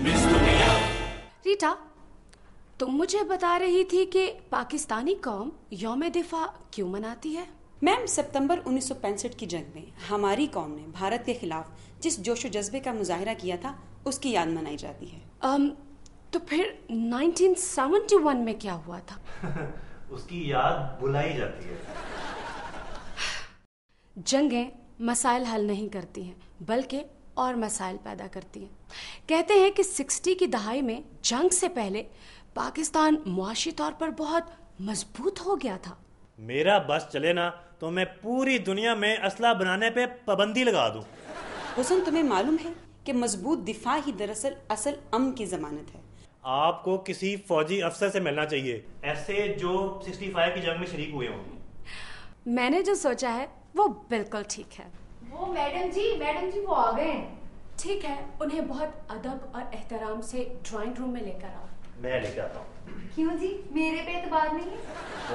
रीटा, तुम मुझे बता रही थी कि पाकिस्तानी कौम यौम दिफा क्यों मनाती है? मैम, सितंबर 1965 की जंग में हमारी कौम ने भारत के खिलाफ जिस जोश व जज्बे का मुजाहिरा किया था, उसकी याद मनाई जाती है। तो फिर 1971 में क्या हुआ था? उसकी याद बुलाई जाती है। जंगें मसाइल हल नहीं करती हैं, बल्कि और मसाइल पैदा करती हैं। कहते हैं कि 60 की दहाई में जंग से पहले पाकिस्तान मुआशी तौर पर बहुत मजबूत हो गया था। मेरा बस चले ना तो मैं पूरी दुनिया में असला बनाने पे पाबंदी लगा दूं। हुसन, तुम्हें मालूम है कि मजबूत दिफा ही दरअसल असल अमन की जमानत है। आपको किसी फौजी अफसर से मिलना चाहिए, ऐसे जो 65 की जंग में शरीक हुए हों। मैंने जो सोचा है वो बिल्कुल ठीक है। वो मैडम जी वो आ गए। ठीक है, उन्हें बहुत अदब और एहतराम से ड्राइंग रूम में लेकर आओ। मैं लेकर आता हूँ। क्यों जी, मेरे पे एतबार नहीं है?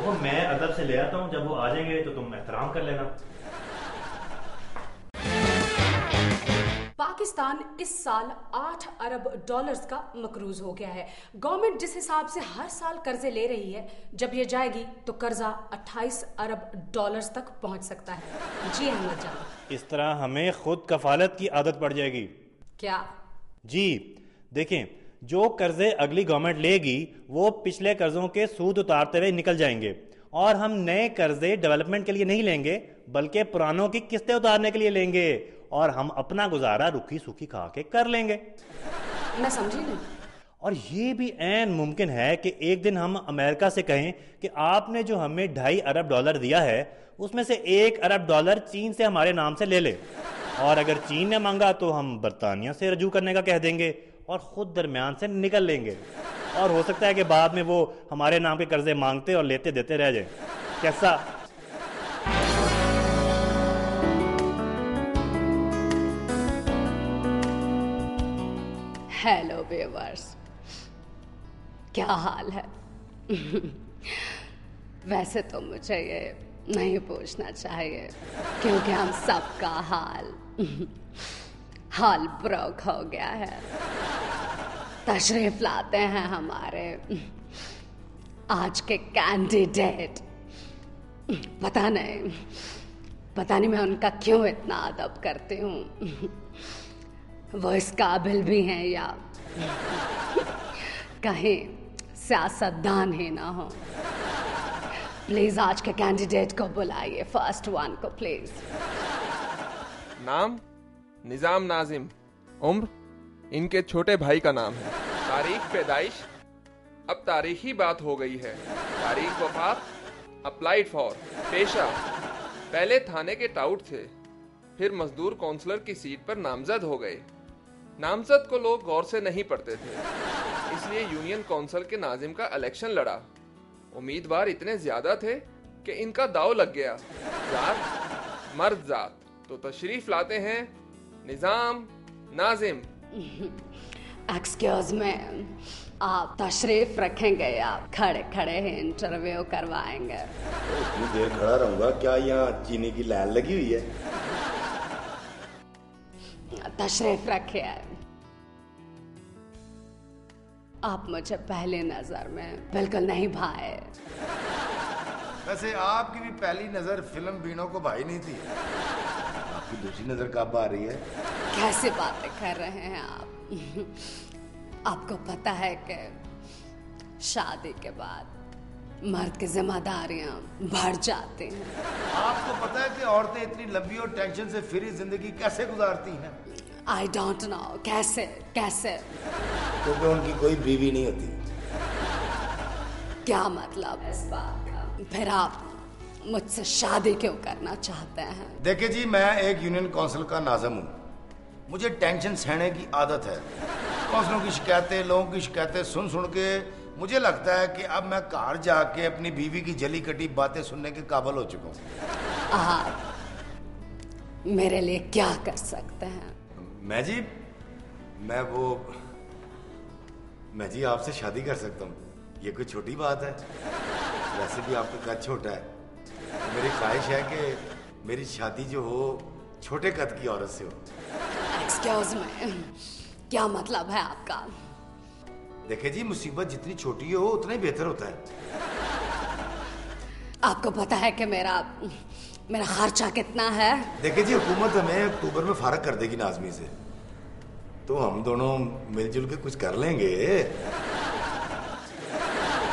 वो मैं अदब से ले आता हूँ, जब वो आ जाएंगे तो तुम एहतराम कर लेना। पाकिस्तान इस साल 8 अरब डॉलर्स का मकरूज हो गया है। गवर्नमेंट जिस हिसाब से हर साल कर्जे ले रही है, जब ये जाएगी तो कर्जा 28 अरब डॉलर्स तक पहुंच सकता है। जी अहमद जान, इस तरह हमें खुद कफालत की आदत पड़ जाएगी। क्या? जी देखें, जो कर्जे अगली गवर्नमेंट लेगी वो पिछले कर्जों के सूद उतारते हुए निकल जाएंगे, और हम नए कर्जे डेवलपमेंट के लिए नहीं लेंगे बल्कि पुरानों की किस्तें उतारने के लिए लेंगे, और हम अपना गुजारा रुखी सूखी खा के कर लेंगे। मैं समझी नहीं। और ये भी ऐन मुमकिन है कि एक दिन हम अमेरिका से कहें कि आपने जो हमें 2.5 अरब डॉलर दिया है उसमें से 1 अरब डॉलर चीन से हमारे नाम से ले ले, और अगर चीन ने मांगा तो हम बरतानिया से रजू करने का कह देंगे और खुद दरमियान से निकल लेंगे। और हो सकता है कि बाद में वो हमारे नाम के कर्जे मांगते और लेते देते रह जाए। कैसा? हेलो व्यूअर्स, क्या हाल है? वैसे तो मुझे ये नहीं पूछना चाहिए, क्योंकि हम सबका हाल ब्रोक हो गया है। तशरीफ लाते हैं हमारे आज के कैंडिडेट। पता नहीं मैं उनका क्यों इतना अदब करती हूँ। वो इस काबिल भी हैं या कहीं सियासतदान ही ना हो। प्लीज आज के कैंडिडेट को बुलाइए, फर्स्ट वन को प्लीज। नाम निजाम नाजिम, उम्र इनके छोटे भाई का नाम है, तारीख पैदाइश अब तारीखी बात हो गई है, तारीख वफात अप्लाइड फॉर, पेशा पहले थाने के टाउट थे, फिर मजदूर काउंसलर की सीट पर नामजद हो गए। नामजद को लोग गौर से नहीं पढ़ते थे, इसलिए यूनियन काउंसिल के नाजिम का इलेक्शन लड़ा। उम्मीदवार इतने ज्यादा थे कि इनका दाव लग गया। जात मर्द जात, तो तशरीफ लाते हैं निजाम नाजिम। एक्सक्यूज मी, आप तशरीफ रखेंगे या खड़े खड़े ही इंटरव्यू करवाएंगे? इतनी देर खड़ा रहूंगा क्या? यहाँ चीनी की लाइन लगी हुई है। तशरीफ रखिए। आप मुझे पहली नजर में बिल्कुल नहीं भाए। वैसे आपकी भी पहली नजर फिल्म बीनों को भाई नहीं थी। आपकी दूसरी नजर कब आ रही है? कैसी बातें कर रहे हैं आप? आपको पता है कि शादी के बाद मर्द की जिम्मेदारियां बढ़ जाती हैं। आपको पता है कि औरतें इतनी लंबी और टेंशन से फ्री जिंदगी कैसे गुजारती हैं? आई डोंट नो, कैसे? क्योंकि उनकी कोई बीवी नहीं होती। क्या मतलब इस बात का? फिर आप मुझसे शादी क्यों करना चाहते हैं? देखिए जी, मैं एक यूनियन काउंसिल का नाज़िम हूँ। मुझे टेंशन सहने की आदत है। काउंसिलों की शिकायतें, लोगों की शिकायतें सुन सुन के मुझे लगता है कि अब मैं घर जाके अपनी बीवी की जली कटी बातें सुनने के काबिल हो चुका हूँ। आप मेरे लिए क्या कर सकते हैं? मैं जी आपसे शादी कर सकता हूँ। ये कोई छोटी बात है? वैसे भी आपका कद छोटा है। मेरी ख्वाहिश है कि मेरी शादी जो हो छोटे कद की औरत से हो। एक्सक्यूज मी, क्या मतलब है आपका? देखिए जी, मुसीबत जितनी छोटी हो उतना ही बेहतर होता है। आपको पता है कि मेरा खर्चा कितना है? देखिए जी, हुकूमत हमें अक्टूबर में फारग कर देगी नाज़मी से, तो हम दोनों मिलजुल के कुछ कर लेंगे।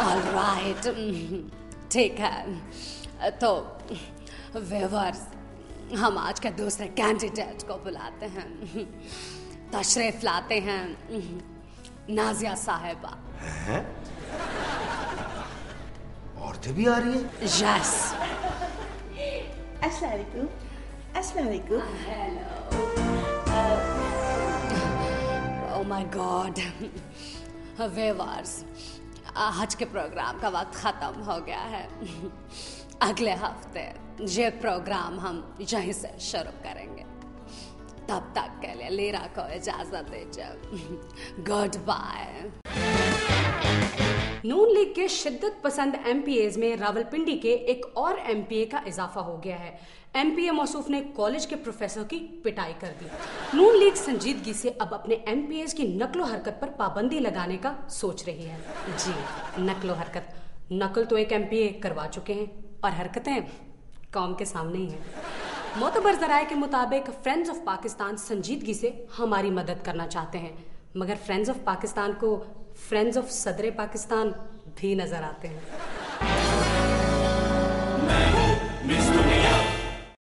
ऑलराइट, ठीक है। तो व्यूअर्स, हम आज के दूसरे कैंडिडेट को बुलाते हैं। तशरीफ लाते हैं नाजिया साहिबा। हैं? औरतें भी आ रही हैं? यस। अस्सलाम वालेकुम। Hello. Oh my God. Viewers, आज के प्रोग्राम का वक्त खत्म हो गया है। अगले हफ्ते ये प्रोग्राम हम यहीं से शुरू करेंगे। तब तक के लिए लीरा को इजाजत दीजिए। Good bye. नून लीग के शिद्दत पसंद एमपीएज में रावलपिंडी के एक और एमपीए का इजाफा हो गया है। एमपीए मौसूफ ने कॉलेज के प्रोफेसर की पिटाई कर दी। नून लीग संजीदगी से अब अपने एमपीएज की नकलो हरकत पर पाबंदी लगाने का सोच रही है। जी, नकलो हरकत। नकल तो एक एमपीए करवा चुके हैं और हरकतें कौम के सामने ही हैं। मोतबर जराये के मुताबिक फ्रेंड्स ऑफ पाकिस्तान संजीदगी से हमारी मदद करना चाहते हैं, मगर फ्रेंड्स ऑफ पाकिस्तान को फ्रेंड्स ऑफ सदर पाकिस्तान भी नजर आते हैं।